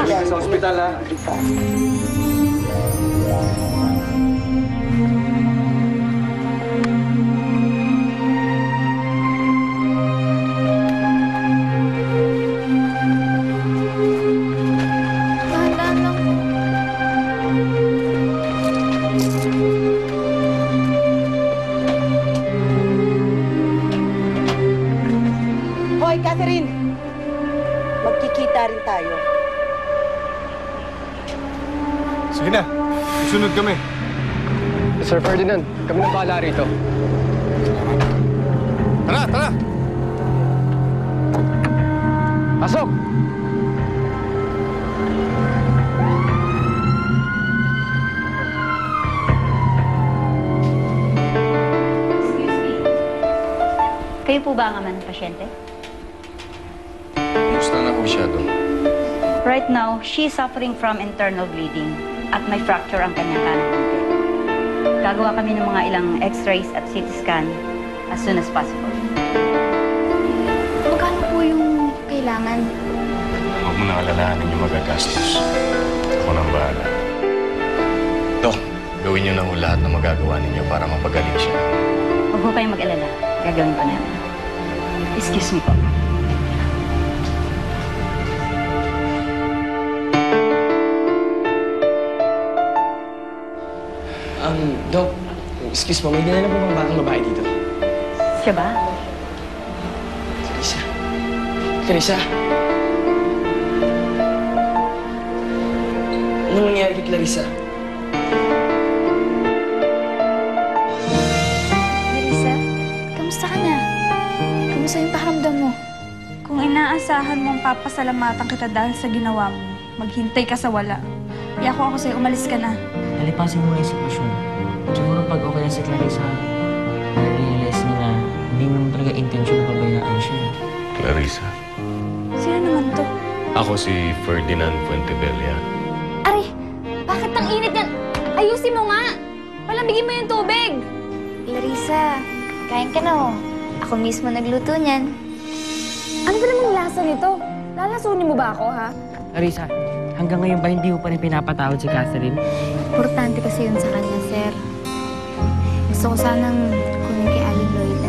ka sa ospital, ha? Dahan-dahan lang po. Hoy, Catherine! Magkikita rin tayo. Sige na. Sunod kami. Sir Ferdinand, kami nang bahala rito. Tara, tara! Pasok! Kayo po ba ang ama ng pasyente? Kumusta na ho siya doon? Right now, she is suffering from internal bleeding at may fracture ang kanyang kanang tungkol. Gagawa kami ng mga ilang x-rays at CT scan as soon as possible. Magkano po yung kailangan? Huwag mo nang alalahanin yung magagastos. Ako nang bahala. Dok, gawin niyo na ho lahat na magagawa ninyo para mapagaling siya. Huwag po kayong mag-alala. Gagawin ko namin. Excuse me po. Doc, excuse po, may dinala po bang batang babae dito? Siya ba? Clarissa. Clarissa? Anong nangyari kay Clarissa? Clarissa, kamusta ka na? Kamusta yung pakiramdam mo? Kung inaasahan mong papasalamatan kita dahil sa ginawa mo, maghintay ka sa wala. Iyako ako sa'yo, umalis ka na. Nalipasin mo na yung sitwasyon. Siguro pag okay na si Clarissa, na-realize niya na hindi mo naman talaga intention na pabayaan siya. Clarissa? Sino naman to? Ako si Ferdinand Fuentebella. Aray, bakit ang init yan? Ayusin mo nga! Palamigin mo yung tubig! Clarissa, kain ka na oh. Ako mismo nagluto niyan. Ano ba namang lasa nito? Lalasunin mo ba ako, ha? Clarissa, hanggang ngayon ba hindi mo pa rin pinapatawad si Catherine? Importante kasi yun sa kanya, sir. Gusto ko sanang kunin kay Aling Loida.